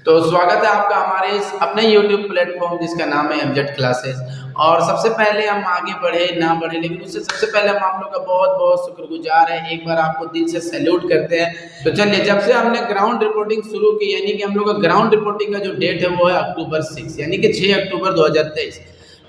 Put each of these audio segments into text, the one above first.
तो स्वागत है आपका हमारे इस अपने YouTube प्लेटफॉर्म जिसका नाम है एमजेड क्लासेस। और सबसे पहले हम आगे बढ़े ना बढ़े, लेकिन उससे सबसे पहले हम आप लोग का बहुत बहुत शुक्रगुजार है, एक बार आपको दिल से सैल्यूट करते हैं। तो चलिए, जब से हमने ग्राउंड रिपोर्टिंग शुरू की, यानी कि हम लोग का ग्राउंड रिपोर्टिंग का जो डेट है वो है अक्टूबर 6, यानी कि 6 अक्टूबर 2023।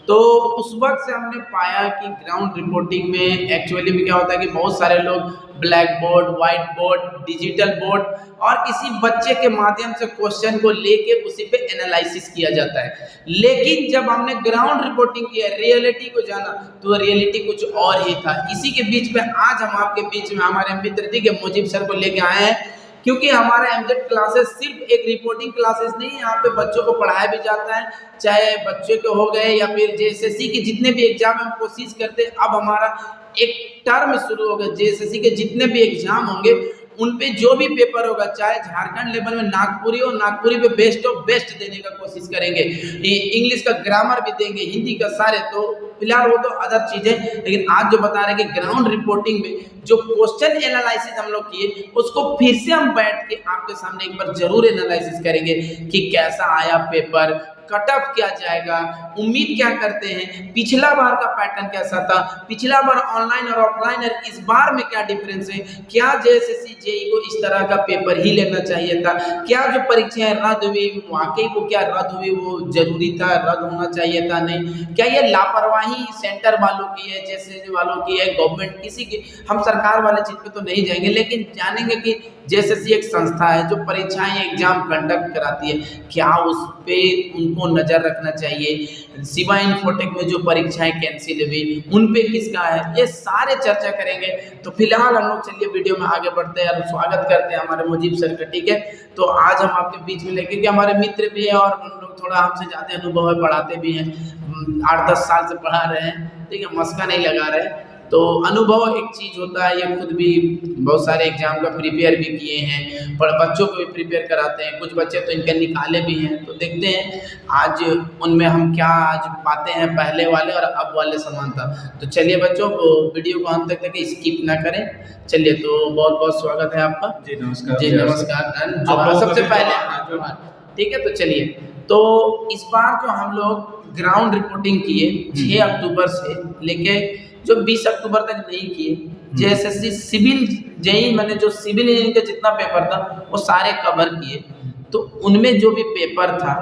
तो उस वक्त से हमने पाया कि ग्राउंड रिपोर्टिंग में एक्चुअली में क्या होता है कि बहुत सारे लोग black board, white board, digital board और किसी बच्चे के माध्यम से क्वेश्चन को लेके उसी पे एनालिसिस किया जाता है। लेकिन जब हमने ग्राउंड रिपोर्टिंग किया, रियलिटी को जाना, तो रियलिटी कुछ और ही था। इसी के बीच में आज हम आपके बीच में हमारे मित्र ठीक है मुजीब सर को लेके आए हैं, क्योंकि हमारा एमजेड क्लासेस सिर्फ एक रिपोर्टिंग क्लासेस नहीं है, यहाँ पे बच्चों को पढ़ाया भी जाता है, चाहे बच्चों के हो गए या फिर जेएसएससी के जितने भी एग्जाम हम कोशिश करते हैं। अब हमारा एक टर्म शुरू हो गया, जेएसएससी के जितने भी एग्जाम होंगे उन पे जो भी पेपर होगा, चाहे झारखंड लेवल में नागपुरी हो, नागपुरी पे बेस्ट ऑफ बेस्ट देने का कोशिश करेंगे। इंग्लिश का ग्रामर भी देंगे, हिंदी का सारे, तो फिलहाल वो तो अदर चीजें। लेकिन आज जो बता रहे हैं कि ग्राउंड रिपोर्टिंग में जो क्वेश्चन एनालिसिस हम लोग किए, उसको फिर से हम बैठ के आपके सामने एक बार जरूर एनालिसिस करेंगे कि कैसा आया पेपर, कट ऑफ क्या जाएगा, उम्मीद क्या करते हैं, पिछला बार का पैटर्न कैसा था, पिछला बार ऑनलाइन और ऑफलाइन और इस बार में क्या डिफरेंस है, क्या जेएसएससी जेईई को इस तरह का पेपर ही लेना चाहिए था, क्या जो परीक्षाएं रद्द हुई वाकई वो क्या रद्द हुई, वो जरूरी था, रद्द होना चाहिए था नहीं, क्या ये लापरवाही सेंटर वालों की है, जेएसएससी वालों की है, गवर्नमेंट किसी की। हम सरकार वाले चीज पे तो नहीं जाएंगे, लेकिन जानेंगे कि जेएसएससी एक संस्था है जो परीक्षाएं एग्जाम कंडक्ट कराती है, क्या उस पे उनको नजर रखना चाहिए। सिवा इन्फोटेक में जो परीक्षाएं कैंसिल हुई उन पे किसका है, ये सारे चर्चा करेंगे। तो फिलहाल हम लोग चलिए वीडियो में आगे बढ़ते हैं और स्वागत करते हैं हमारे मुजीब सर का। ठीक है, तो आज हम आपके बीच में लेके, क्योंकि हमारे मित्र भी है और हम लोग थोड़ा हमसे ज्यादा अनुभव है, पढ़ाते भी हैं, 8-10 साल से पढ़ा रहे हैं, ठीक है, मस्का नहीं लगा रहे। तो अनुभव एक चीज़ होता है, ये खुद भी बहुत सारे एग्जाम का प्रिपेयर भी किए हैं, पर बच्चों को भी प्रिपेयर कराते हैं, कुछ बच्चे तो इनके निकाले भी हैं। तो देखते हैं आज उनमें हम क्या आज पाते हैं, पहले वाले और अब वाले समानता। तो चलिए बच्चों, वीडियो को अंत तक स्किप ना करें। चलिए, तो बहुत बहुत स्वागत है आपका। जी नमस्कार। जी नमस्कार। सबसे पहले ठीक है, तो चलिए, तो इस बार जो हम लोग ग्राउंड रिपोर्टिंग किए 6 अक्टूबर से लेके जो 20 अक्टूबर तक नहीं किए, जेएसएससी सिविल जेईई मैंने जो सिविल इंजीनियरिंग का जितना पेपर था वो सारे कवर किए। तो उनमें जो भी पेपर था,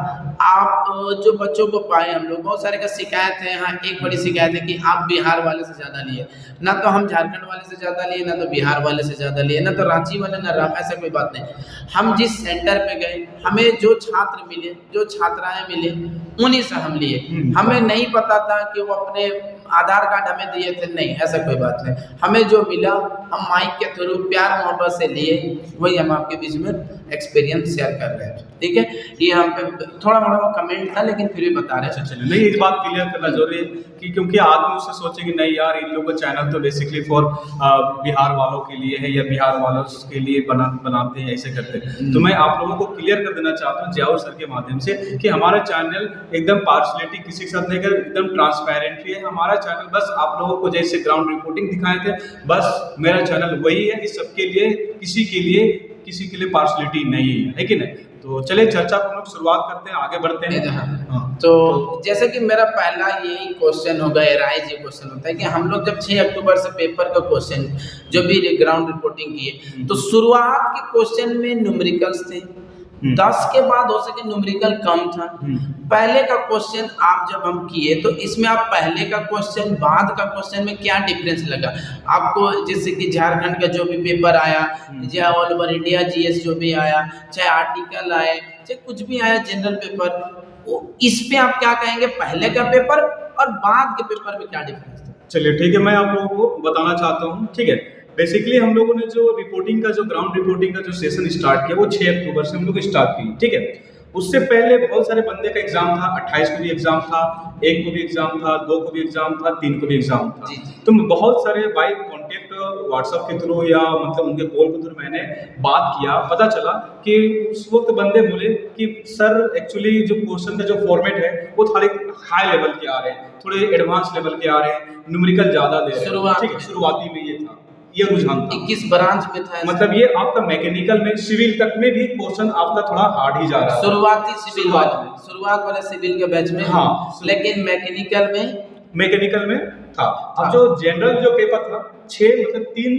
आप जो बच्चों को पाए हम लोग, बहुत सारे का शिकायत है। हाँ, एक बड़ी शिकायत है कि आप बिहार वाले से ज़्यादा लिए, ना तो हम झारखंड वाले से ज़्यादा लिए, ना तो बिहार वाले से ज़्यादा लिए, ना तो रांची वाले, ना ऐसा कोई बात नहीं। हम जिस सेंटर पे गए, हमें जो छात्र मिले, जो छात्राएं मिले, उन्हीं से हम लिए। हमें नहीं पता था कि वो अपने आधार कार्ड हमें दिए थे, नहीं, ऐसा कोई बात नहीं। हमें जो मिला हम माइक के थ्रू प्यार मोहब्बत से लिए, वही हम आपके बीच में एक्सपीरियंस शेयर कर रहे हैं। ठीक है, ये हम पे थोड़ा मोड़ा वो कमेंट था, लेकिन फिर भी बता रहे हैं। चलिए, नहीं, एक बात क्लियर करना जरूरी है कि क्योंकि आदमी उससे सोचे कि नहीं यार, इन लोगों का चैनल तो बेसिकली फॉर बिहार वालों के लिए है या बिहार वालों के लिए बनाते हैं, ऐसे करते हैं। तो मैं आप लोगों को क्लियर कर देना चाहता हूँ जियाउर सर के माध्यम से कि हमारा चैनल एकदम पार्शलिटी किसी के साथ नहीं कर, एकदम ट्रांसपेरेंटली है हमारा चैनल। बस आप लोगों को जैसे ग्राउंड रिपोर्टिंग दिखाए थे, बस मेरा चैनल वही है। इस सबके लिए किसी के लिए पार्शलिटी नहीं है कि नहीं। तो चलिए, चर्चा को हम लोग शुरुआत करते हैं, आगे बढ़ते हैं। हाँ। तो जैसे कि मेरा पहला यही क्वेश्चन होगा, राइज ये क्वेश्चन होता है कि हम लोग जब 6 अक्टूबर से पेपर का क्वेश्चन जो भी ग्राउंड रिपोर्टिंग किए, तो शुरुआत के क्वेश्चन में न्यूमेरिकल्स थे, 10 के बाद हो सके न्यूमेरिकल कम था। पहले का क्वेश्चन आप जब हम किए, तो इसमें आप पहले का क्वेश्चन बाद का क्वेश्चन में क्या डिफरेंस लगा आपको? जैसे कि झारखंड का जो भी पेपर आया, या ऑल ओवर इंडिया जीएस जो भी आया, चाहे आर्टिकल आए, चाहे कुछ भी आया जनरल पेपर, इस पे आप क्या कहेंगे, पहले का पेपर और बाद के पेपर में क्या डिफरेंस था? चलिए ठीक है, मैं आप लोगों को बताना चाहता हूँ। ठीक है, बेसिकली हम लोगों ने जो रिपोर्टिंग का, जो ग्राउंड रिपोर्टिंग का जो सेशन स्टार्ट किया, वो 6 अक्टूबर से हम लोग स्टार्ट किए। ठीक है, उससे पहले बहुत सारे बंदे का एग्जाम था, 28 को भी एग्जाम था, 1 को भी एग्जाम था, 2 को भी एग्जाम था, 3 को भी एग्जाम था। तो बहुत सारे बाय कॉन्टेक्ट व्हाट्सएप के थ्रू या मतलब उनके कॉल के थ्रू मैंने बात किया, पता चला कि उस वक्त बंदे बोले कि सर एक्चुअली जो क्वेश्चन का जो फॉर्मेट है वो थोड़े हाई लेवल के आ रहे हैं, थोड़े एडवांस लेवल के आ रहे हैं, न्यूमेरिकल ज्यादा दे रहे हैं। ठीक है, शुरुआती में ये था। ये रुझान था। 21 ब्रांच में था। मतलब ये आपका मैकेनिकल में, सिविल तक में भी क्वेश्चन आपका थोड़ा हार्ड ही जा रहा है शुरुआती सिविल वाले, शुरुआत वाले सिविल के बैच में। हाँ। लेकिन मैकेनिकल में था। अब जो जनरल जो पेपर था 6 मतलब 3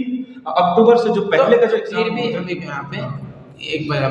अक्टूबर से जो पहले का जो फिर एग्जाम भी हम यहाँ पे एक बार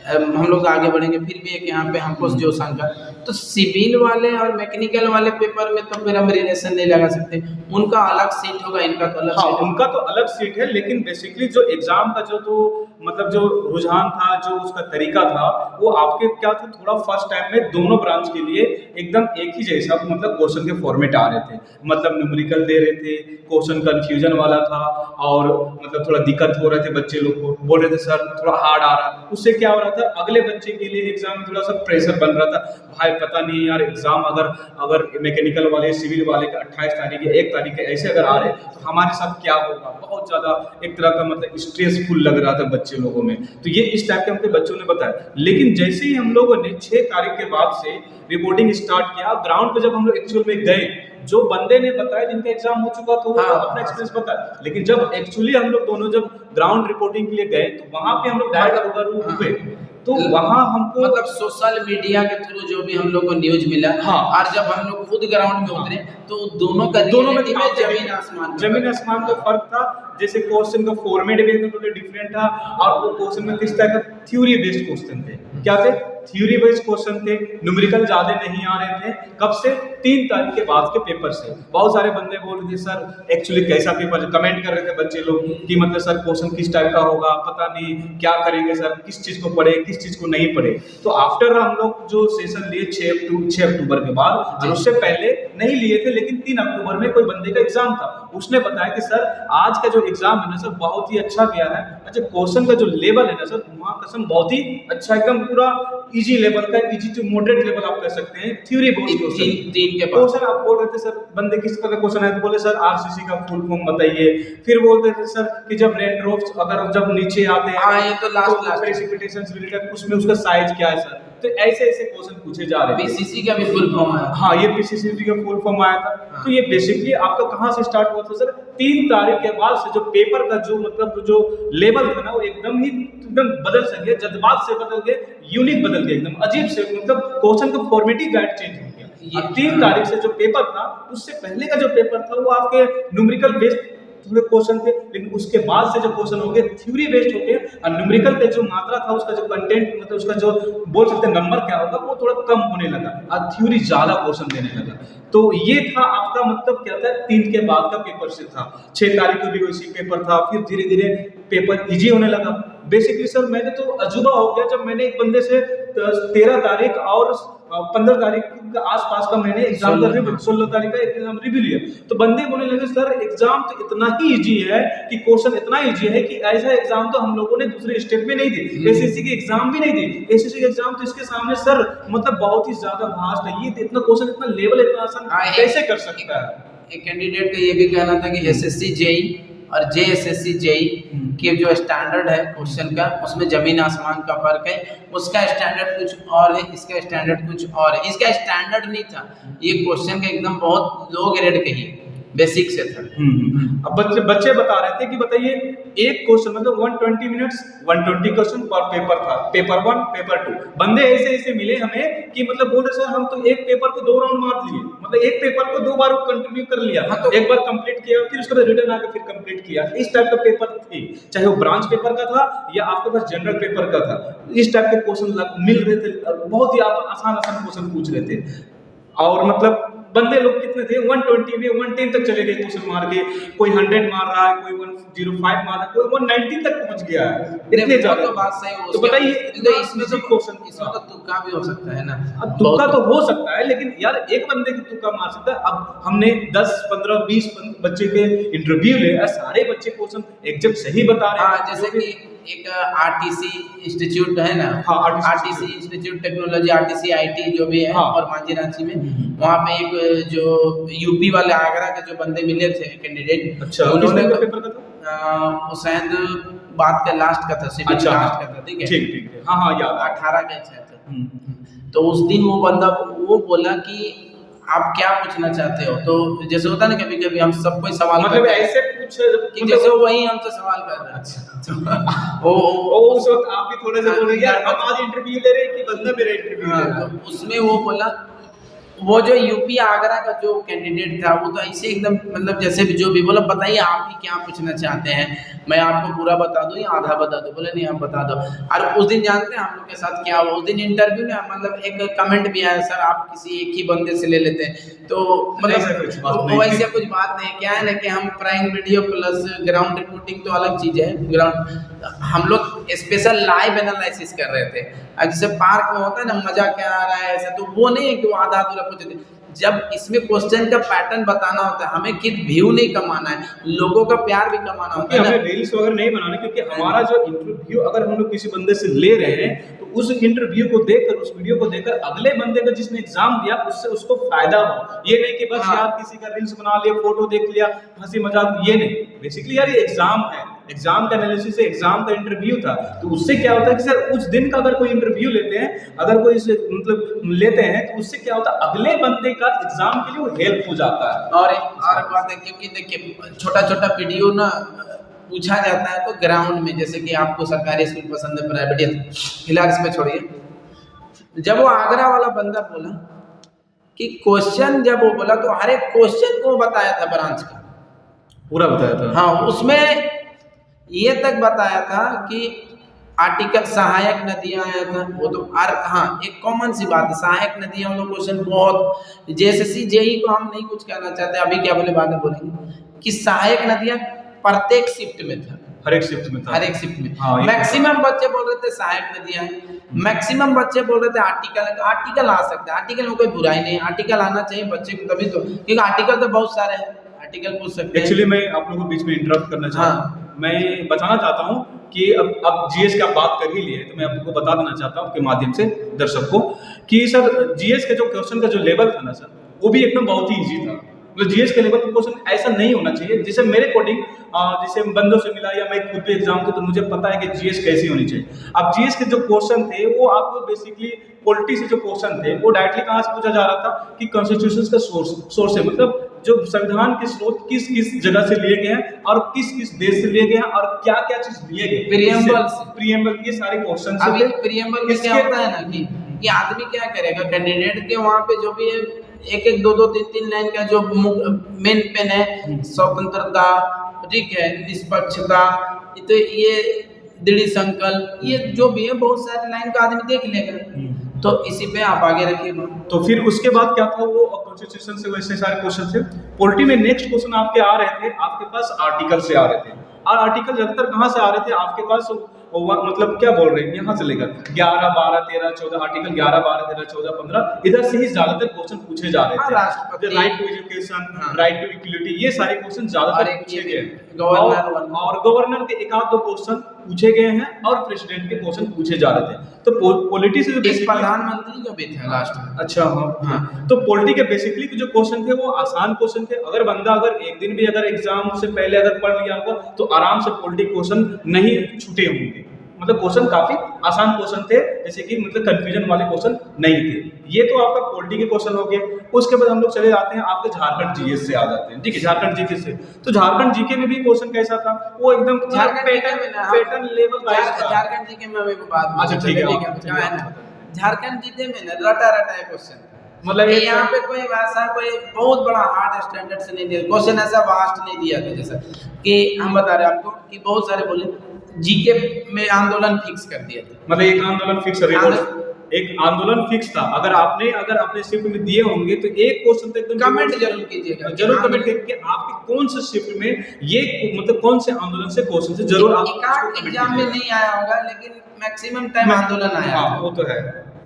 हम लोग आगे बढ़ेंगे, फिर भी एक यहाँ पे हमको जो शंका, तो सिविल वाले और मैकेनिकल वाले पेपर में तो फिर हम रिलेशन नहीं लगा सकते, उनका अलग सीट होगा, इनका तो अलग हाँ, सीट उनका तो अलग सीट है, लेकिन बेसिकली जो एग्जाम का जो तो मतलब जो रुझान था, जो उसका तरीका था, वो आपके क्या था, थोड़ा फर्स्ट टाइम में दोनों ब्रांच के लिए एकदम एक ही जैसा मतलब क्वेश्चन के फॉर्मेट आ रहे थे, मतलब न्यूमेरिकल दे रहे थे, क्वेश्चन कंफ्यूजन वाला था, और मतलब थोड़ा दिक्कत हो रहे थे, बच्चे लोग को बोल रहे थे सर थोड़ा हार्ड आ रहा है। उससे क्या हो रहा था, अगले बच्चे के लिए एग्जाम में थोड़ा सा प्रेशर बन रहा था, भाई पता नहीं यार एग्जाम अगर मैकेनिकल वाले सिविल वाले का 28 तारीख या 1 तारीख ऐसे अगर आ रहे तो हमारे साथ क्या होगा, बहुत ज्यादा एक तरह का मतलब स्ट्रेसफुल लग रहा था बच्चे लोगों में। तो ये इस टाइप के हमको बच्चों ने बताया। लेकिन जैसे ही हम लोगों ने 6 तारीख के बाद से रिपोर्टिंग स्टार्ट किया, ग्राउंड पे जब हम लोग एक्चुअल में गए, जो बंदे ने बताया जिनका एग्जाम हो चुका था वो अपना एक्सपीरियंस बताया, लेकिन जब एक्चुअली हम लोग दोनों जब ग्राउंड रिपोर्टिंग के लिए गए तो वहां पे हम लोग डायरेक्ट रूबरू हुए, तो वहां हमको मतलब सोशल मीडिया के थ्रू जो भी हम लोग को न्यूज मिला, हाँ, और जब हम लोग खुद ग्राउंड में उतरे तो दोनों का जमीन आसमान का फर्क था। जैसे क्वेश्चन का फॉर्मेट भी एकदम टोटली डिफरेंट था, और वो क्वेश्चन में किस तरह का थ्योरी बेस्ड क्वेश्चन थे, क्या थे, थ्योरी बेस्ड क्वेश्चन थे, न्यूमेरिकल ज्यादा नहीं आ रहे थे। कब से, 3 तारीख के बाद के पेपर से। बहुत सारे बंदे बोल रहे थे सर एक्चुअली कैसा पेपर, कमेंट कर रहे थे बच्चे लोग कि मतलब सर क्वेश्चन किस टाइप का होगा, पता नहीं क्या करेंगे सर, किस चीज को पढ़े किस चीज को नहीं पढ़े। तो आफ्टर हम लोग जो सेशन लिए 6 अक्टूबर के बाद, और उससे पहले नहीं लिए थे, लेकिन 3 अक्टूबर में कोई बंदे का एग्जाम था, उसने बताया कि सर आज का जो एग्जाम है ना सर बहुत ही अच्छा गया है। अच्छा, क्वेश्चन का जो लेवल है ना सर, वहाँ कसम बहुत ही अच्छा, एकदम पूरा इजी लेवल का, इजी टू मॉडरेट लेवल आप कह सकते हैं, थ्योरी बेस्ड क्वेश्चन। आप बोल रहे थे सर बंदे किस तरह क्वेश्चन है, तो बोले सर आरसीसी का फुल फॉर्म बताइए। फिर बोलते थे सर कि जब रेनड्रॉप्स अगर जब नीचे आते हैं, ये तो लास्ट प्रेसिपिटेशंस रिलेटेड, उसमें उसका साइज क्या है सर। तो ऐसे ऐसे क्वेश्चन पूछे जा रहे थे। पीसीसी का भी फुल फॉर्म आया, हाँ, ये पीसीसी का फुल फॉर्म आया था। तो ये बेसिकली आपका कहाँ से स्टार्ट हुआ था सर, 3 तारीख के बाद से जो पेपर का जो मतलब जो लेवल था ना, वो एकदम बदल सा गया, जज्बात से बदल गए, यूनिक बदल गया, एकदम अजीब से, मतलब क्वेश्चन का फॉर्मेटिव गाइड चेंज हो गया। 3 तारीख से जो पेपर था, उससे पहले का जो पेपर था वो आपके न्यूमेरिकल बेस्ड थोड़े क्वेश्चन थे, लेकिन उसके बाद से जो क्वेश्चन हो गए थ्योरी बेस्ड हो गए, और न्यूमेरिकल पे जो मात्रा था, उसका जो कंटेंट मतलब उसका जो बोल सकते हैं नंबर क्या होगा, वो थोड़ा कम होने लगा, और थ्योरी ज्यादा क्वेश्चन देने लगा। तो ये था आपका मतलब क्या था, 3 के बाद का पेपर से था। 6 तारीख को भी वैसी पेपर था, फिर धीरे धीरे पेपर इजी होने लगा। बेसिकली सर मैंने तो अजूबा हो गया जब मैंने एक बंदे से 13 तारीख और 15 तारीख के आसपास का मैंने एग्जाम का रिव्यू, 16 तारीख का एग्जाम रिव्यू लिया, तो बंदे बोलने लगे सर एग्जाम तो इतना ही इजी है कि क्वेश्चन इतना इजी है कि ऐसा एग्जाम तो हम लोगों ने दूसरे स्टेट में नहीं दी, एसएससी की एग्जाम भी नहीं दी, एसएससी की एग्जाम तो इसके सामने सर मतलब बहुत ही ज्यादा वास्ट है, ये इतना क्वेश्चन इतना लेवल इतना आसान कैसे कर सकता है। एक कैंडिडेट का ये भी कहना था कि एसएससी जेई और जेएसएससी जेई के जो स्टैंडर्ड है क्वेश्चन का, उसमें जमीन आसमान का फर्क है, उसका स्टैंडर्ड कुछ और है, इसका स्टैंडर्ड कुछ और है। इसका स्टैंडर्ड नहीं था, ये क्वेश्चन का एकदम बहुत लो ग्रेड का ही बेसिक से था। अब बच्चे बता रहे थे कि बताइए एक क्वेश्चन मतलब 120 मिनट्स 120 क्वेश्चन पर पेपर था, पेपर 1 पेपर 2। बंदे ऐसे ऐसे मिले हमें कि मतलब बोल रहे सर हम तो एक पेपर को 2 राउंड मार लिए, मतलब एक पेपर को 2 बार कंटिन्यू कर लिया। हाँ, तो एक बार कंप्लीट किया, फिर उसके बाद रिटर्न आकर फिर कंप्लीट किया। इस टाइप का पेपर थे, चाहे वो ब्रांच पेपर का था या आपके पास जनरल पेपर का था, इस टाइप के क्वेश्चन मिल रहे थे, बहुत ही आसान क्वेश्चन पूछ रहे थे। और मतलब बंदे लोग कितने थे, 120 में 110 तक चले गए क्वेश्चन मार के, कोई 100 मार रहा है, कोई 105 मार रहा है, कोई 190 तक पहुंच गया है, इतने ज्यादा। तो बात सही हो, तो बताइए इसमें तो क्वेश्चन, इसमें तो तुक्का भी हो सकता है ना। तुक्का तो हो सकता है, लेकिन यार एक बंदे की तुक्का मार सकता है। अब हमने 10 15 20 बच्चे के इंटरव्यू ले, सारे बच्चे क्वेश्चन एग्जैक्ट सही बता रहे हैं। जैसे कि एक आरटीसी इंस्टीट्यूट है ना, RTC institute technology, RTC IT जो भी है, और मांझी रांची में, वहाँ पे एक जो यूपी वाले आगरा के जो बंदे मिले थे कैंडिडेट, अच्छा, उन्होंने पेपर का था शायद बात का लास्ट का था, सिविल लास्ट का था, ठीक है, ठीक, हाँ याद, 18 का था। तो उस दिन वो बंदा वो बोला कि आप क्या पूछना चाहते हो? तो जैसे होता है ना कभी कभी हम सब कोई सवाल मतलब करते हैं ऐसे कुछ कि जैसे वही हमसे सवाल कर रहे हैं। अच्छा वो ओ उस वक्त आप भी थोड़े से बोल रहे हैं यार हम आज इंटरव्यू ले रहे हैं कि बंदा मेरा इंटरव्यू ले रहा है। तो उसमें वो बोला, वो जो यूपी आगरा का जो कैंडिडेट था वो तो ऐसे एकदम मतलब जैसे भी जो भी बोला, बताइए आप ही क्या पूछना चाहते हैं, मैं आपको पूरा बता दूं या आधा बता दूं? बोले नहीं आप बता दो। और उस दिन जानते हैं हम लोग के साथ क्या हुआ? उस दिन इंटरव्यू में मतलब एक कमेंट भी आया, सर आप किसी एक ही बंदे से ले लेते हैं। तो ऐसा कुछ बात मतलब नहीं थी। वैसे कुछ बात नहीं, क्या है ना कि हम prime video plus ground reporting तो अलग चीज़ है। ग्राउंड हम लोग स्पेशल लाइव एनालिसिस कर रहे थे। अब जैसे पार्क में होता है ना मजा क्या आ रहा है ऐसा, तो वो नहीं है कि वो आधा अधूरा पूछे थे। जब इसमें क्वेश्चन का पैटर्न बताना होता है, हमें किस व्यू नहीं कमाना है, लोगों का प्यार भी कमाना होता कि है हमें ना। रील्स वगैरह नहीं बनाना, क्योंकि हमारा जो इंटरव्यू अगर हम लोग किसी बंदे से ले रहे हैं तो उस इंटरव्यू को देखकर, उस वीडियो को देखकर अगले बंदे का जिसने एग्जाम दिया उससे उसको फायदा हो। ये नहीं कि बस हाँ। यार किसी का रील्स बना लिया, फोटो देख लिया, हंसी मजाक, ये नहीं। बेसिकली यार ये एग्जाम है, एग्जाम का एनालिसिस है, एग्जाम का इंटरव्यू था। तो उससे क्या होता है कि सर उस दिन का अगर कोई इंटरव्यू लेते हैं, अगर कोई मतलब लेते हैं तो उससे क्या होता है अगले बंदे का एग्जाम के लिए वो हेल्प हो जाता है। और बात है क्योंकि देखिए छोटा छोटा वीडियो ना पूछा जाता है तो ग्राउंड में, जैसे कि आपको सरकारी स्कूल पसंद है प्राइवेट, या फिलहाल इसमें छोड़िए। जब वो आगरा वाला बंदा बोला कि क्वेश्चन, जब वो बोला तो हर एक क्वेश्चन को बताया था ब्रांच का, पूरा बताया था। हाँ उसमें ये तक बताया था कि आर्टिकल सहायक नदियां आया था वो तो हाँ एक कॉमन सी बात है, सहायक नदियां वाला क्वेश्चन बहुत, जेएसएससी जेई को हम नहीं कुछ कहना चाहते, अभी क्या बोले बाद में बोलेंगे कि सहायक नदियां प्रत्येक शिफ्ट में था, हर एक शिफ्ट में था, हर एक शिफ्ट में। हाँ, मैक्सिमम बच्चे बोल रहे थे सहायक नदियां, मैक्सिमम बच्चे बोल रहे थे आर्टिकल है, तो आर्टिकल आ सकता है, आर्टिकल में कोई बुराई नहीं, आर्टिकल आना चाहिए बच्चे को, तभी तो, क्योंकि आर्टिकल तो बहुत सारे हैं, आर्टिकल पूछ सकते हैं। एक्चुअली मैं आप लोगों को बीच में इंटरप्ट करना चाहता हूँ। मैं बताना चाहता हूँ कि अब जीएस की आप बात कर ही लिए तो मैं आपको बता देना चाहता हूँ आपके माध्यम से दर्शक को कि सर जीएस के जो क्वेश्चन का जो लेवल था ना सर, वो भी एकदम बहुत ही ईजी था। मतलब जीएस के लेवल का क्वेश्चन ऐसा नहीं होना चाहिए, जैसे मेरे अकॉर्डिंग जैसे बंदों से मिला या मैं खुद भी एग्जाम थे तो मुझे पता है कि जीएस कैसी होनी चाहिए। अब जीएस के जो क्वेश्चन थे वो आपको बेसिकली पॉलिटी से जो क्वेश्चन थे वो डायरेक्टली कहाँ से पूछा जा रहा था कि कॉन्स्टिट्यूशन का सोर्स है, मतलब जो संविधान के स्रोत किस किस जगह से लिए गए हैं और किस किस देश से लिए गए हैं और क्या क्या चीज लिए गए, प्रीएम्बल, ये सारे क्वेश्चन अभी प्रीएम्बल में क्या होता है ना कि आदमी क्या करेगा, कैंडिडेट के वहाँ पे जो भी है एक एक दो दो तीन तीन लाइन का जो मेन पेन है, स्वतंत्रता, ठीक है, निष्पक्षता, तो ये दृढ़ संकल्प, ये जो भी है बहुत सारे लाइन का आदमी देख लेगा, तो इसी पे आप आगे रखिएगा। तो फिर उसके बाद क्या था, वो कॉन्स्टिट्यूशन से वैसे सारे क्वेश्चन थे। पॉलिटी में नेक्स्ट क्वेश्चन आपके आ रहे थे, आपके पास आर्टिकल से आ रहे थे, और आर्टिकल ज्यादातर कहाँ से आ रहे थे आपके पास, मतलब क्या बोल रहे हैं यहाँ से लेकर 11, 12, 13, 14, आर्टिकल 11, 12, 13, 14, 15 इधर से ही ज्यादातर क्वेश्चन पूछे जा रहे थे। राष्ट्रपति, right to education, right to equality, ये सारे क्वेश्चन ज्यादातर पूछे गए, और गवर्नर के एक आध दो क्वेश्चन पूछे गए हैं और प्रेसिडेंट के क्वेश्चन पूछे जा रहे थे। तो पॉलिटी से जो प्रधानमंत्री का भी था लास्ट में। अच्छा हाँ, तो पॉलिटी के बेसिकली जो क्वेश्चन थे वो आसान क्वेश्चन थे। अगर बंदा अगर एक दिन भी अगर एग्जाम से पहले अगर पढ़ लिया होगा तो आराम से पॉलिटी क्वेश्चन नहीं छूटे होंगे, मतलब क्वेश्चन काफी आसान क्वेश्चन थे, जैसे कि मतलब कंफ्यूजन वाले क्वेश्चन नहीं थे। ये तो आपका पॉलिटी के क्वेश्चन हो गए। उसके बाद हम लोग चले जाते हैं आपके झारखंड जीएस से आ जाते हैं, ठीक है, झारखंड जीके से। तो झारखंड जीके में भी क्वेश्चन कैसा था, वो एकदम पैटर्न लेवल वाइज था। झारखंड जीके में हमें बात, अच्छा ठीक है, झारखंड जीके में ना रटा क्वेश्चन, मतलब यहाँ पे कोई वैसा कोई बहुत बड़ा हार्ड स्टैंडर्ड से नहीं दिया, क्वेश्चन ऐसा वास्ट नहीं दिया था, जैसा कि हम बता रहे आपको कि बहुत सारे बोले जीके में आंदोलन फिक्स कर दिया था, मतलब एक आंदोलन फिक्स, एक आंदोलन फिक्स था। अगर आपने अपने शिफ्ट में दिए होंगे तो एक क्वेश्चन तो एकदम कमेंट जरूर कीजिएगा, जरूर कमेंट कीजिए कि आपके कौन से शिफ्ट में ये मतलब कौन से आंदोलन से क्वेश्चन से जरूर आप एग्जाम में नहीं आया होगा, लेकिन मैक्सिमम टाइम आंदोलन आया। हाँ वो तो है।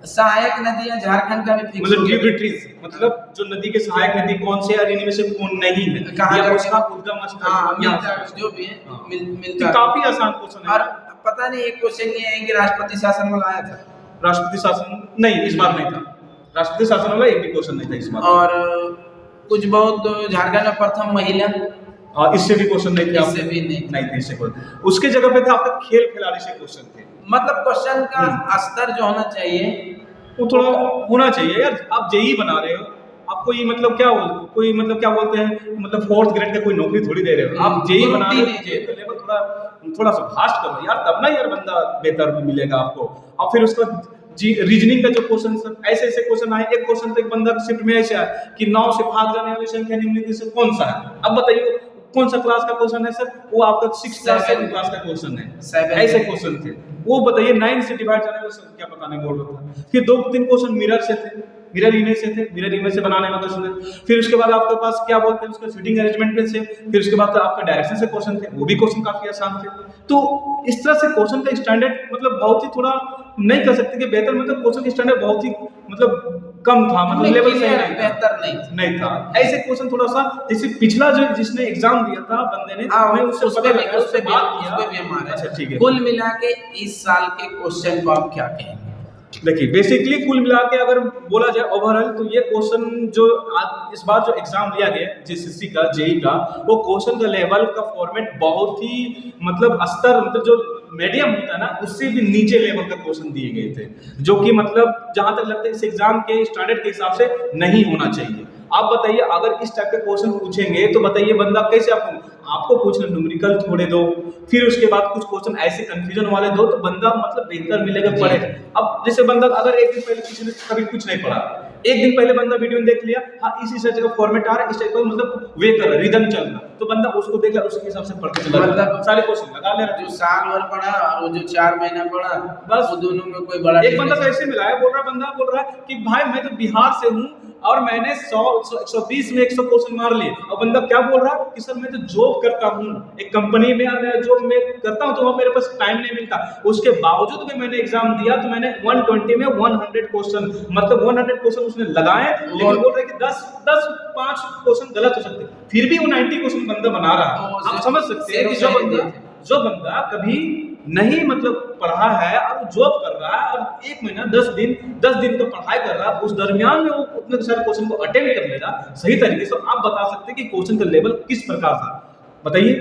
सहायक नदियां झारखंड का भी फिक्स हो गया, मतलब जो नदी के सहायक नदी कौन से और इनमें से कौन नहीं है, कहाँ उसका उद्गम स्थल जो भी है मिलता है। काफी आसान क्वेश्चन है। और पता नहीं एक क्वेश्चन ये है कि राष्ट्रपति शासन वाला आया था, राष्ट्रपति शासन नहीं, इस बार नहीं था, राष्ट्रपति शासन वाला एक भी क्वेश्चन नहीं था इस बार। और कुछ बहुत झारखंड में प्रथम महिला, इससे भी क्वेश्चन नहीं थे, इससे भी नहीं थे इससे क्वेश्चन। उसके जगह पे था आपका खेल खिलाड़ी से क्वेश्चन थे, मतलब क्वेश्चन का स्तर जो होना चाहिए वो थोड़ा होना चाहिए यार। आप जेई बना रहे हो, आपको ये मतलब क्या कोई मतलब क्या बोलते हैं, मतलब 4th ग्रेड का कोई नौकरी थोड़ी दे रहे हो आप। जेई बना रहे हो, जेई का लेवल थोड़ा सा फास्ट करो यार, तब ना यार बंदा बेहतर मिलेगा आपको। और फिर उसका जी रीजनिंग का जो क्वेश्चन सर ऐसे ऐसे क्वेश्चन आए, एक क्वेश्चन तो एक बंदा शिफ्ट में ऐसे आया कि 9 से भाग जाने वाली संख्या निम्नलिखित से कौन सा है। अब बताइए कौन सा क्लास का क्वेश्चन है सर, वो आपका 6 क्लास 7 क्लास का क्वेश्चन है, ऐसे क्वेश्चन थे। वो बताइए 9 से डिवाइड जाने वाली संख्या पता नहीं बोल रहा था। फिर 2-3 क्वेश्चन मिरर से थे, मिरर इमेज से थे, मिरर इमेज से बनाने का क्वेश्चन है। फिर उसके बाद आपके पास क्या बोलते हैं उसका सीटिंग अरेंजमेंट पे से, फिर उसके बाद आपका डायरेक्शन से क्वेश्चन थे, वो भी क्वेश्चन काफी आसान थे। तो इस तरह से क्वेश्चन का स्टैंडर्ड मतलब बहुत ही थोड़ा नहीं कर सकते कि बेहतर, मतलब क्वेश्चन का स्टैंडर्ड बहुत ही मतलब कम था, मतलब लेवल सही नहीं बेहतर नहीं था। ऐसे क्वेश्चन थोड़ा सा जैसे पिछला जो जिसने एग्जाम दिया था बंदे ने, मैं उससे पता लगा, उससे बात किया। अच्छा ठीक है, कुल मिला के इस साल के क्वेश्चन को आप क्या कहेंगे? देखिए बेसिकली कुल मिला के अगर बोला जाए ओवरऑल तो ये क्वेश्चन जो आज इस बार जो एग्जाम लिया गया जीसीसी का, जेई का, वो क्वेश्चन का लेवल का फॉर्मेट बहुत ही मतलब स्तर, मतलब जो मीडियम होता है ना उससे भी नीचे लेवल का क्वेश्चन दिए गए थे, जो कि मतलब जहां तक लगता है इस एग्जाम के स्टैंडर्ड के हिसाब से नहीं होना चाहिए। आप बताइए अगर इस टाइप के क्वेश्चन पूछेंगे तो बताइए बंदा कैसे आपको पूछना, न्यूमेरिकल थोड़े दो, फिर उसके बाद कुछ क्वेश्चन ऐसे कंफ्यूजन वाले दो, तो बंदा मतलब बेहतर मिलेगा पढ़े। अब जैसे बंदा अगर एक दिन पहले किसी ने कभी कुछ नहीं पढ़ा, एक दिन पहले बंदा वीडियो में देख लिया, हाँ इसी जगह फॉर्मेट आ रहा है, इस टाइप का मतलब वे कर रहा है, रिदम चल रहा, तो बंदा उसको देख लिया, उसके हिसाब से पढ़ते चला, मतलब सारे क्वेश्चन लगा ले रहा। जो साल भर पढ़ा और वो जो 4 महीना पढ़ा, बस वो दोनों में कोई बड़ा एक बंदा तो ऐसे मिला है, बंदा बोल रहा है कि भाई मैं तो बिहार से हूँ और मैंने 120 में 100 क्वेश्चन मार लिए, और बंदा क्या बोल रहा है कि सर मैं तो जॉब करता हूँ एक कंपनी में, जॉब में करता हूँ तो वहाँ मेरे पास टाइम नहीं मिलता, उसके बावजूद भी मैंने एग्जाम दिया तो मैंने 120 में 100 क्वेश्चन, मतलब 100 क्वेश्चन उसने लगाए, लेकिन बोल रहे कि 5 क्वेश्चन गलत हो सकते, फिर भी वो 90 क्वेश्चन बंदा बना रहा है। आप समझ सकते हैं कि जो बंदा कभी नहीं मतलब पढ़ा है और जॉब कर रहा है और 1 महीना 10 दिन का पढ़ाई कर रहा है, उस दरमियान में वो उतने सारे क्वेश्चन को अटेम्प्ट कर लेगा सही तरीके से, आप बता सकते हैं कि क्वेश्चन का लेवल किस प्रकार था। बताइए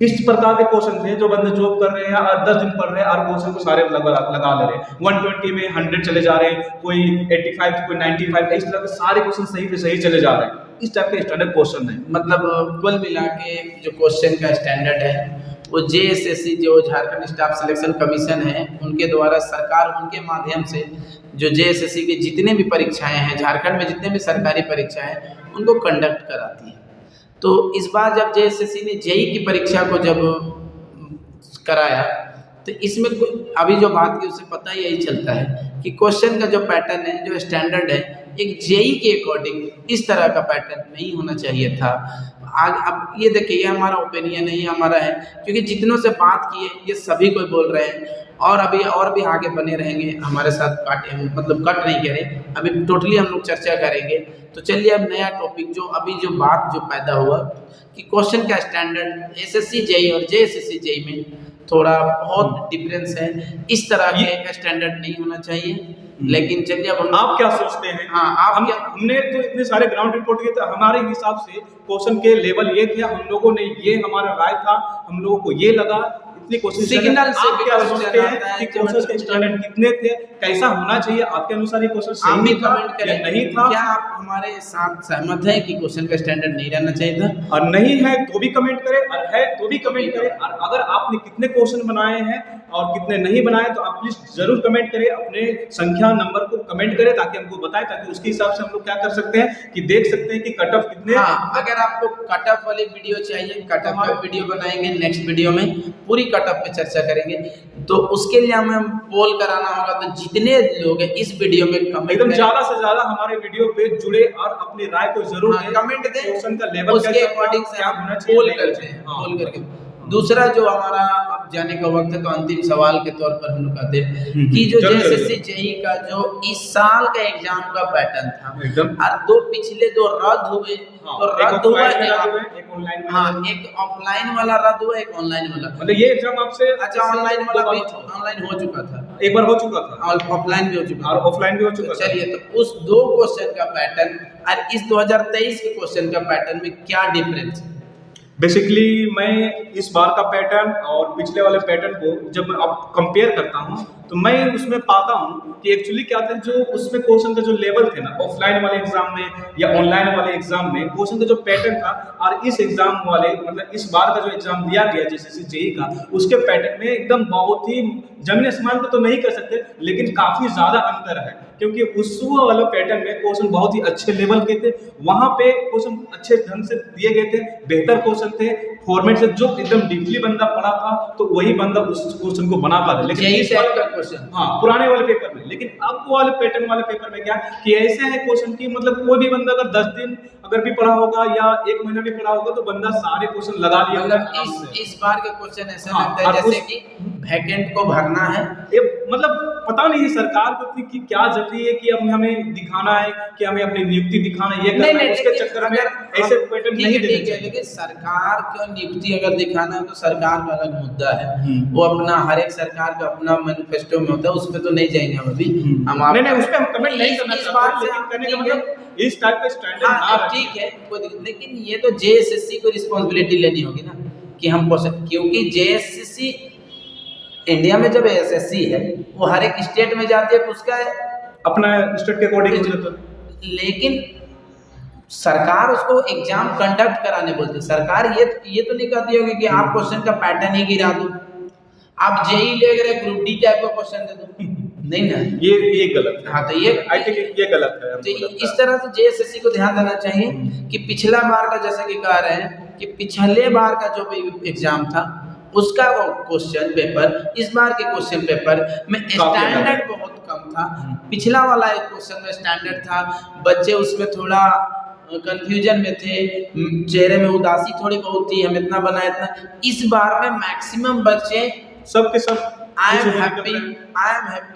इस प्रकार के क्वेश्चन थे जो बंदे जॉब कर रहे हैं और 10 दिन पढ़ रहे हैं और क्वेश्चन को सारे लगा ले रहे हैं, 120 में 100 चले जा रहे हैं, कोई 85 कोई 95, इस तरह के सारे क्वेश्चन सही पे सही चले जा रहे हैं। इस टाइप के स्टैंडर्ड क्वेश्चन है। मतलब कुल मिला के जो क्वेश्चन का स्टैंडर्ड है वो जेएसएससी जो झारखंड स्टाफ सिलेक्शन कमीशन है उनके द्वारा सरकार उनके माध्यम से जो जेएसएससी के जितने भी परीक्षाएं हैं झारखंड में, जितने भी सरकारी परीक्षाएं हैं उनको कंडक्ट कराती है। तो इस बार जब जेएसएससी ने जेई की परीक्षा को जब कराया तो इसमें अभी जो बात की उसे पता यही चलता है कि क्वेश्चन का जो पैटर्न है, जो स्टैंडर्ड है, एक जेई के अकॉर्डिंग इस तरह का पैटर्न नहीं होना चाहिए था। अब ये देखिए, ये हमारा ओपिनियन है, ये हमारा है, क्योंकि जितनों से बात की है ये सभी कोई बोल रहे हैं और अभी और भी आगे बने रहेंगे हमारे साथ, कट नहीं करें, अभी टोटली हम लोग चर्चा करेंगे। तो चलिए अब नया टॉपिक जो बात पैदा हुआ कि क्वेश्चन का स्टैंडर्ड एसएससी जेई और जेएसएससी जेई में थोड़ा बहुत डिफरेंस है, इस तरह के स्टैंडर्ड नहीं होना चाहिए। लेकिन चलिए अब आप क्या सोचते हैं? हाँ, हमने तो इतने सारे ग्राउंड रिपोर्ट किए थे, हमारे हिसाब से क्वेश्चन के लेवल ये थे, हम लोगों ने ये हमारा राय था, हम लोगों को ये लगा, इतनी क्वेश्चन सिग्नल से क्या सोचते हैं कि क्वेश्चन के स्टैंडर्ड कितने थे, कैसा होना चाहिए आपके अनुसार? ये क्वेश्चन सही कमेंट करें नहीं था? क्या आप हमारे साथ सहमत हैं कि क्वेश्चन का स्टैंडर्ड नहीं रहना चाहिए था? और नहीं है तो भी कमेंट करें, और है तो भी कमेंट करें, और अगर आपने कितने क्वेश्चन बनाए हैं और कितने नहीं बनाए तो आप प्लीज जरूर कमेंट करें, अपने संख्या नंबर को कमेंट करें ताकि हमको बताएं, ताकि उसके हिसाब से हम लोग क्या कर सकते हैं कि देख सकते हैं कि कट ऑफ कितने। अगर आपको कट ऑफ वाली वीडियो चाहिए, कट ऑफ का वीडियो बनाएंगे नेक्स्ट वीडियो में, पूरी कट ऑफ पे चर्चा करेंगे। तो उसके लिए हमें पोल कराना होगा, तो जितने लोग हैं इस वीडियो में कमेंट एकदम ज्यादा से ज्यादा हमारे वीडियो पे जुड़े और अपनी राय को जरूर कमेंट दें, क्वेश्चन का लेवल उसके अकॉर्डिंग से आप पोल करते हैं, पोल करके। दूसरा जो हमारा अब जाने का वक्त है, तो अंतिम सवाल के तौर पर हम लोग कहते हैं कि जो जेएसएससी जेई का जो इस साल का एग्जाम का पैटर्न था और पिछले दो रद्द हुए, तो रद्द हुआ एक ऑफलाइन वाला रद्द हुआ, एक ऑनलाइन वाला। मतलब ये एग्जाम आपसे अच्छा ऑनलाइन वाला भी ऑनलाइन हो चुका था, एक बार हो चुका था, और ऑफलाइन भी हो चुका और ऑफलाइन भी हो चुका। चलिए, तो उस 2 क्वेश्चन का पैटर्न और इस 2023 के क्वेश्चन का पैटर्न में क्या डिफरेंस है? बेसिकली मैं इस बार का पैटर्न और पिछले वाले पैटर्न को जब अब कंपेयर करता हूं तो मैं उसमें पाता हूँ कि एक्चुअली क्या था, जो उसमें क्वेश्चन का जो लेवल थे ना, ऑफलाइन वाले एग्जाम में या ऑनलाइन वाले एग्जाम में क्वेश्चन का जो पैटर्न था, और इस एग्जाम वाले मतलब इस बार का जो एग्जाम दिया गया जेएसएससी जेईई का, उसके पैटर्न में एकदम बहुत ही जमीन आसमान को तो नहीं कर सकते, लेकिन काफी ज्यादा अंतर है। क्योंकि उस वाला पैटर्न में क्वेश्चन बहुत ही अच्छे लेवल के थे, वहां पे क्वेश्चन अच्छे ढंग से दिए गए थे, बेहतर क्वेश्चन थे, फॉर्मेट से जो एकदम डीपली बंदा पढ़ा था तो वही बंदा उस क्वेश्चन को बना पाता। लेकिन इस वाले का क्वेश्चन, हाँ, पुराने वाले पेपर में, लेकिन अब वाले पैटर्न वाले पेपर में क्या कि ऐसे है क्वेश्चन की मतलब कोई भी बंदा अगर 10 दिन अगर भी पढ़ा होगा या 1 महीना भी पढ़ा होगा तो बंदा सारे क्वेश्चन लगा लिया। मतलब इस बार के क्वेश्चन ऐसा लगता है जैसे कि वैकेंट को भरना है, ये मतलब पता नहीं है सरकार को कि क्या जरूरी है कि अब हमें दिखाना है कि हमें अपनी नियुक्ति दिखाना है, ये करना है, उसके चक्कर में ऐसे पैटर्न नहीं देने चाहिए। लेकिन सरकार को नियुक्ति अगर दिखाना है तो सरकार का अलग मुद्दा है, वो अपना हर एक सरकार का अपना मैनिफेस्टो में होता है, उस पर तो नहीं जाएंगे हम अभी। हम नहीं उस पर हम कमेंट नहीं करना चाहते, लेकिन करने का मतलब इस टाइप का स्टैंडर्ड ना, ठीक है, लेकिन ये तो जेएसएससी को रिस्पांसिबिलिटी लेनी होगी ना कि हम क्वेश्चन, क्योंकि जेएसएससी इंडिया में जब एसएससी है वो हर एक स्टेट में जाती है तो उसका अपना स्टेट के अकॉर्डिंग हो जाता है, लेकिन सरकार उसको एग्जाम कंडक्ट कराने बोलती है। सरकार ये तो नहीं कहती होगी कि आप क्वेश्चन का पैटर्न ही गिरा दो, आप जेईई ले गए ग्रुप डी टाइप का क्वेश्चन दे दो, नहीं ना, ये गलत है। हाँ, तो ये आई थिंक ये गलत है। तो इस तरह से जेएसएससी को ध्यान देना चाहिए कि पिछला बार का, जैसे कि कह रहे हैं कि पिछले बार का जो भी एग्जाम था उसका क्वेश्चन पेपर इस बार के क्वेश्चन पेपर में स्टैंडर्ड बहुत कम था। पिछला वाला एक क्वेश्चन में स्टैंडर्ड था, बच्चे उसमें थोड़ा कंफ्यूजन में थे, चेहरे में उदासी थोड़ी बहुत थी, हम इतना बनाए इतना। इस बार में मैक्सिमम बच्चे सबके सब आई एम हैप्पी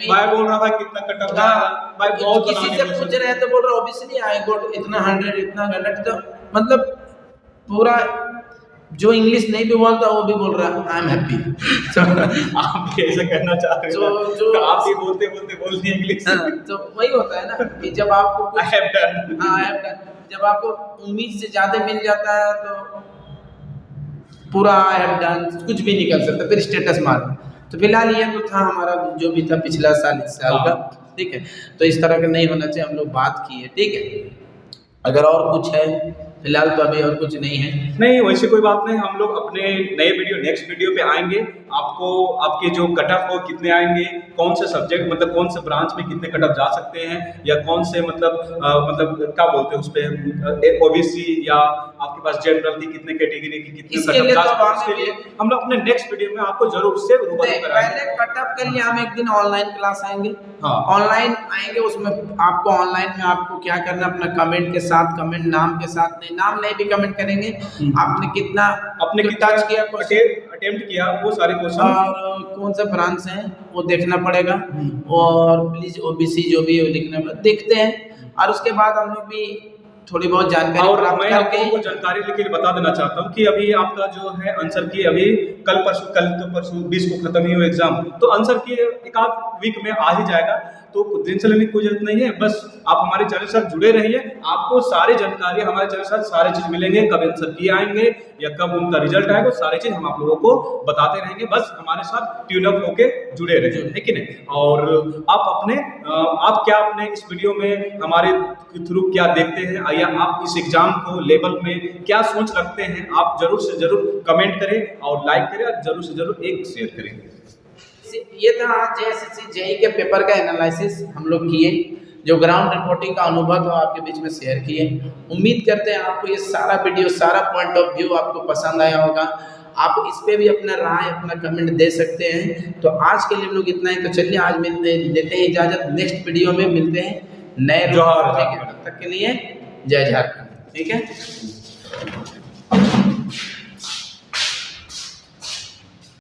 भाई बोल रहा था कितना कट ऑफ जाएगा भाई, बहुत किसी से पूछ रहे हैं तो बोल रहा ऑब्वियसली आई गॉट इतना 100 इतना 100, तो मतलब पूरा जो इंग्लिश नहीं भी बोलता वो भी बोल रहा है आई एम हैप्पी। आप भी ऐसा करना चाह रहे हो तो आप भी बोलते इंग्लिश, तो वही होता है ना कि जब आपको आई हैव डन, हाँ आई हैव डन, जब आपको उम्मीद से ज्यादा मिल जाता है तो पूरा आई हैव डन कुछ भी निकल सकता है, फिर स्टेटस मार। तो फिलहाल ये तो था हमारा जो भी था पिछला साल इस साल का, ठीक है, तो इस तरह का नहीं होना चाहिए, हम लोग बात की है, ठीक है। अगर और कुछ है, फिलहाल तो अभी और कुछ नहीं है। नहीं वैसे कोई बात नहीं, हम लोग अपने नए वीडियो नेक्स्ट वीडियो पे आएंगे, आपको आपके जो कट ऑफ हो कितने आएंगे, कौन से सब्जेक्ट मतलब कौन से ब्रांच में कितने कट ऑफ जा सकते हैं, या कौन से मतलब क्या बोलते हैं उस पे ओबीसी या आपके पास जनरल की कितने कैटेगरी की कितने कट ऑफ जा सकते हैं, इसके लिए हम लोग अपने नेक्स्ट वीडियो में आपको जरूर से रूबरू कराएंगे। पहले कट ऑफ के लिए हम एक दिन ऑनलाइन क्लास आएंगे, हाँ ऑनलाइन आएंगे, उसमें आपको ऑनलाइन में आपको क्या करना, अपना कमेंट के साथ, कमेंट नाम के साथ, नहीं नाम नहीं भी कमेंट करेंगे, आपने कितना टच किया, अटेम्प्ट किया वो सारे क्वेश्चन, और कौन सा ब्रांच से है वो देखना पड़ेगा, और प्लीज ओबीसी जो भी है लिखना पड़ेगा, देखते हैं। और उसके बाद हम लोग भी थोड़ी बहुत जानकारी, और मैं आपको जानकारी लेके बता देना चाहता हूँ कि अभी आपका जो है आंसर की अभी कल तो परसों 20 को खत्म ही हुआ एग्जाम, तो आंसर की एक आध वीक में आ ही जाएगा, तो कुछ दिन से लेने की कोई जरूरत नहीं है, बस आप हमारे चैनल से जुड़े रहिए, आपको सारी जानकारी हमारे चैनल से सारे चीज मिलेंगे, कब आंसर की आएंगे या कब उनका रिजल्ट आएगा, सारी चीज हम आप लोगों को बताते रहेंगे, बस हमारे साथ ट्यून अप होके जुड़े रहिए, है कि नहीं। और आप क्या अपने इस वीडियो में हमारे थ्रू क्या देखते हैं, या आप इस एग्जाम को लेवल में क्या सोच रखते हैं, आप जरूर से जरूर कमेंट करें और लाइक करें, और जरूर से जरूर एक शेयर करें। ये था आज जेएसएससी जेईई के पेपर का एनालिसिस हम लोग किए, जो ग्राउंड रिपोर्टिंग का अनुभव आपके बीच में शेयर किए। उम्मीद करते हैं आपको ये सारा वीडियो, सारा पॉइंट ऑफ व्यू आपको पसंद आया होगा, आप इस पे भी अपना राय, अपना कमेंट दे सकते हैं। तो आज के लिए हम लोग इतना ही, तो चलिए आज लेते हैं इजाजत, नेक्स्ट वीडियो में मिलते हैं नए तब तक के लिए जय झारखंड, ठीक है।